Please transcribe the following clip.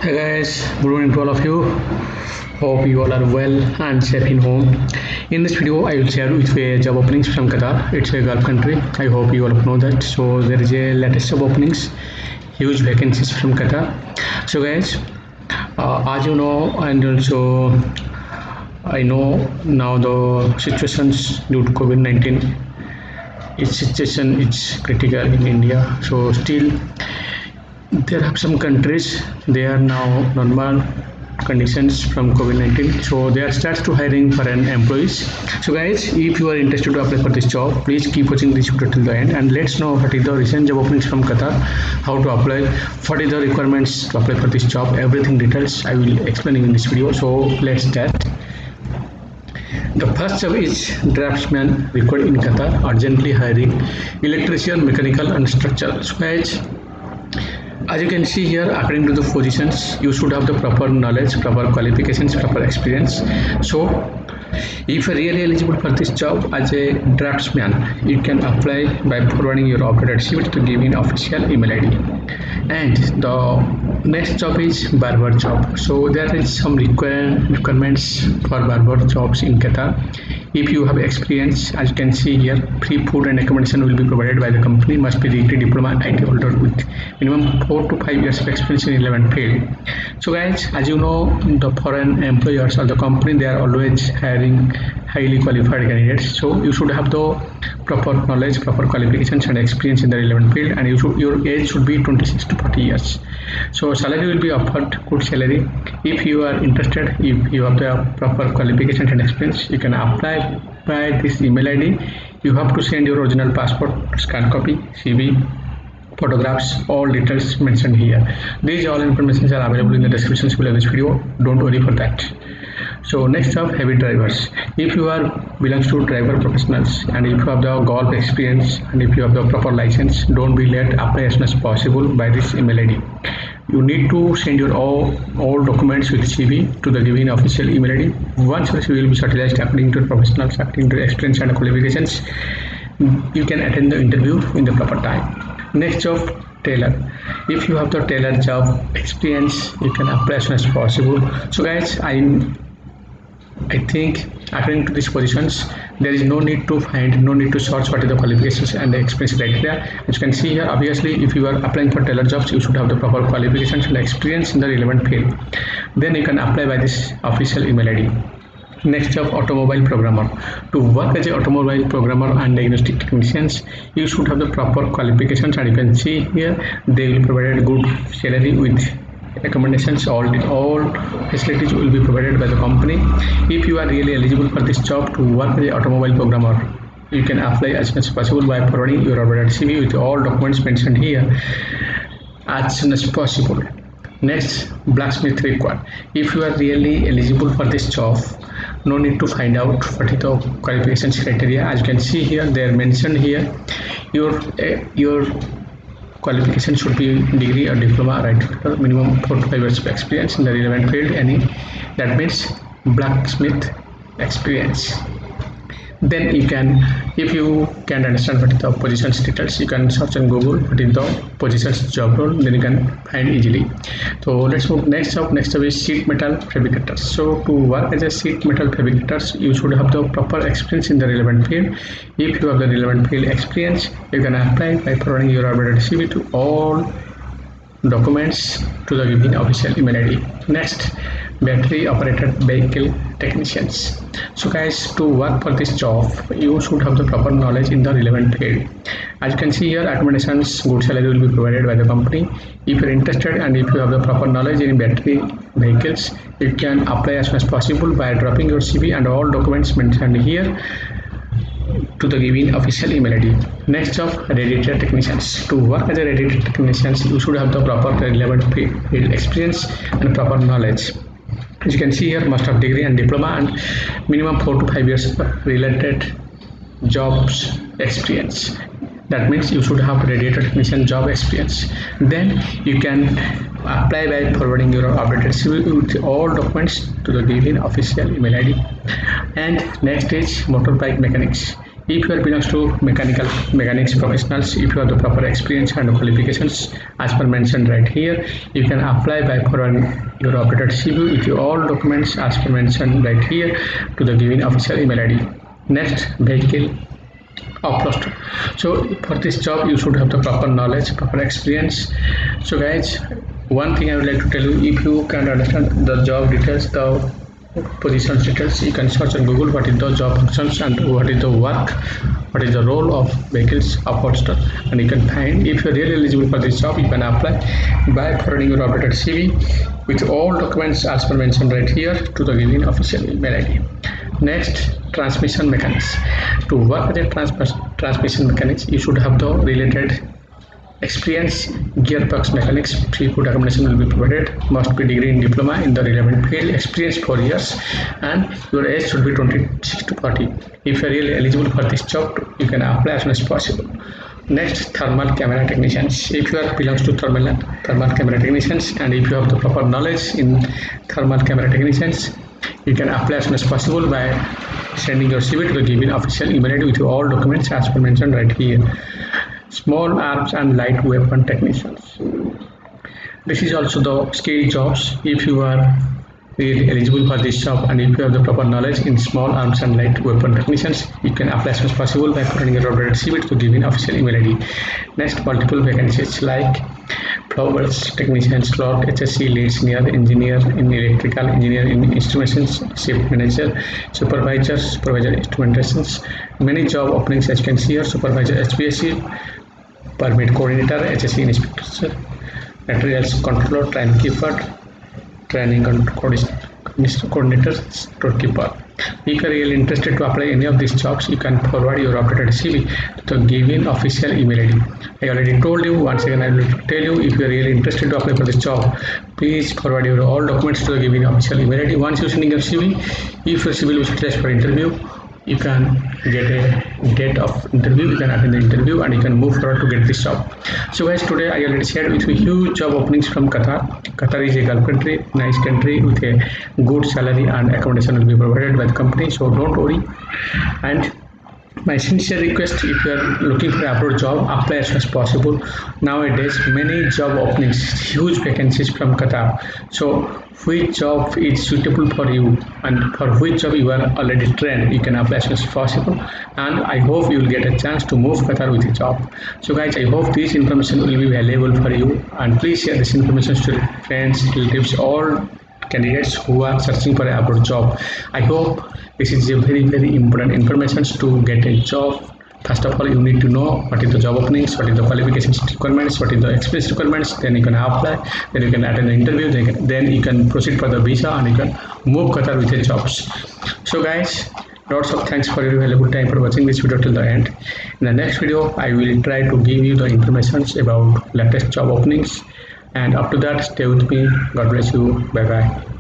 Hey guys, good morning to all of you. Hope you all are well and safe in home. In this video, I will share with you a job openings from Qatar. It's a Gulf country. I hope you all know that. So there is a latest job openings, huge vacancies from Qatar. So guys, as you know, and also I know now the situations due to COVID-19, its situation is critical in India. So still there are some countries they are now normal conditions from COVID-19, so they are starts to hiring foreign employees. So guys, if you are interested to apply for this job, please keep watching this video till the end and let's know what is the recent job openings from Qatar, how to apply, what is the requirements to apply for this job, everything details I will explain in this video. So let's start. The first job is draftsman required in Qatar, urgently hiring electrician, mechanical and structural. So guys, as you can see here, according to the positions, you should have the proper knowledge, proper qualifications, proper experience. So if you are really eligible for this job as a draftsman, you can apply by forwarding your updated CV to given official email ID. And the next job is barber job. So there is some requirements for barber jobs in Qatar. If you have experience, as you can see here, free food and accommodation will be provided by the company. Must be degree, diploma, IT holder with minimum 4 to 5 years of experience in relevant field. So guys, as you know, the foreign employers or the company, they are always hiring highly qualified candidates. So you should have the proper knowledge, proper qualifications and experience in the relevant field, and your age should be 26 to 40 years. So salary will be offered good salary. If you are interested, if you have the proper qualifications and experience, you can apply by this email ID. You have to send your original passport, scan copy, CV, photographs, all details mentioned here. These all information are available in the description below this video. Don't worry for that. So next up, heavy drivers. If you are belongs to driver professionals and if you have the golf experience and if you have the proper license, don't be late. Apply as soon as possible by this email ID. You need to send your all documents with CV to the given official email ID. Once your CV will be shortlisted according to professionals, according to experience and qualifications, you can attend the interview in the proper time. Next job, tailor. If you have the tailor job experience, you can apply as soon as possible. So guys, I think according to these positions, there is no need to search what is the qualifications and the experience criteria. As you can see here, obviously, if you are applying for tailor jobs, you should have the proper qualifications and experience in the relevant field. Then you can apply by this official email ID. Next job, automobile programmer. To work as an automobile programmer and diagnostic technicians, you should have the proper qualifications, and you can see here they will provide a good salary with accommodations. All facilities will be provided by the company. If you are really eligible for this job to work as an automobile programmer, you can apply as soon as possible by forwarding your updated CV with all documents mentioned here as soon as possible. Next, blacksmith required. If you are really eligible for this job, no need to find out what is the qualifications criteria. As you can see here, they are mentioned here. Your qualification should be degree or diploma, right? Minimum 4 to 5 years of experience in the relevant field. That means blacksmith experience. Then you can, if you can understand what is the positions details, you can search on Google what is the positions job role, then you can find easily. So let's move next up. Next up is sheet metal fabricators. So to work as a sheet metal fabricators, you should have the proper experience in the relevant field. If you have the relevant field experience, you can apply by forwarding your updated CV to all documents to the given official email ID. Next, battery operated vehicle technicians. So guys, to work for this job, you should have the proper knowledge in the relevant field. As you can see here, accommodations, good salary will be provided by the company. If you are interested and if you have the proper knowledge in battery vehicles, you can apply as soon as possible by dropping your CV and all documents mentioned here to the given official email ID. Next job, radiator technicians. To work as a radiator technicians, you should have the proper relevant field experience and proper knowledge. As you can see here, must have degree and diploma and minimum 4 to 5 years related jobs experience. That means you should have radiator technician job experience. Then you can apply by forwarding your updated CV with all documents to the given official email ID. And next is motorbike mechanics. If you belongs to mechanics professionals, if you have the proper experience and qualifications as per mentioned right here, you can apply by forwarding your updated CV with all documents as per mentioned right here to the given official email ID. Next, vehicle upload. So for this job you should have the proper knowledge, proper experience. So guys, one thing I would like to tell you, if you can understand the job details, the positions details, you can search on Google what is the job functions and what is the work, what is the role of vehicles upholster, and you can find. If you're really eligible for this job, you can apply by forwarding your updated CV with all documents as per mentioned right here to the given official email ID. Next, transmission mechanics. To work as a transmission mechanics, you should have the related experience. Gearbox mechanics, free food accommodation will be provided, must be degree in diploma in the relevant field, experience 4 years, and your age should be 26 to 40. If you are really eligible for this job, you can apply as soon as possible. Next, thermal camera technicians. If you are belongs to thermal camera technicians, and if you have the proper knowledge in thermal camera technicians, you can apply as soon as possible by sending your CV to the given official email ID with all documents as per mentioned right here. Small arms and light weapon technicians. This is also the skilled jobs. If you are really eligible for this job and if you have the proper knowledge in small arms and light weapon technicians, you can apply as soon as possible by putting your updated CV to the given official email ID. Next, multiple vacancies like flowers technicians, clerk, HSC, lead senior engineer in electrical, engineer in instrumentations, shift manager, supervisor instrumentations. Many job openings as you can see here: supervisor HVAC, permit coordinator, HSC inspector, materials controller, timekeeper, training coordinator, storekeeper. If you are really interested to apply any of these jobs, you can forward your updated CV to the given official email ID. I already told you. Once again I will tell you, if you are really interested to apply for this job, please forward your all documents to the given official email ID. Once you sending your CV, if your CV is selected for interview, you can get a date of interview, you can attend the interview, and you can move forward to get this job. So guys, today I already shared with you huge job openings from Qatar. Qatar is a Gulf country, nice country with a good salary and accommodation will be provided by the company, so don't worry. And my sincere request, if you are looking for abroad job, apply as soon as possible. Nowadays many job openings, huge vacancies from Qatar. So which job is suitable for you and for which job you are already trained, you can apply as soon as possible, and I hope you will get a chance to move Qatar with a job. So guys, I hope this information will be valuable for you, and please share this information to your friends, relatives, all candidates who are searching for an abroad job. I hope this is a very important information to get a job. First of all, you need to know what is the job openings, what is the qualifications requirements, what is the experience requirements. Then you can apply, then you can attend the interview, then you can proceed for the visa, and you can move Qatar with your jobs. So guys, lots of thanks for your valuable time for watching this video till the end. In the next video, I will try to give you the information about latest job openings, and up to that, stay with me. God bless you. Bye bye.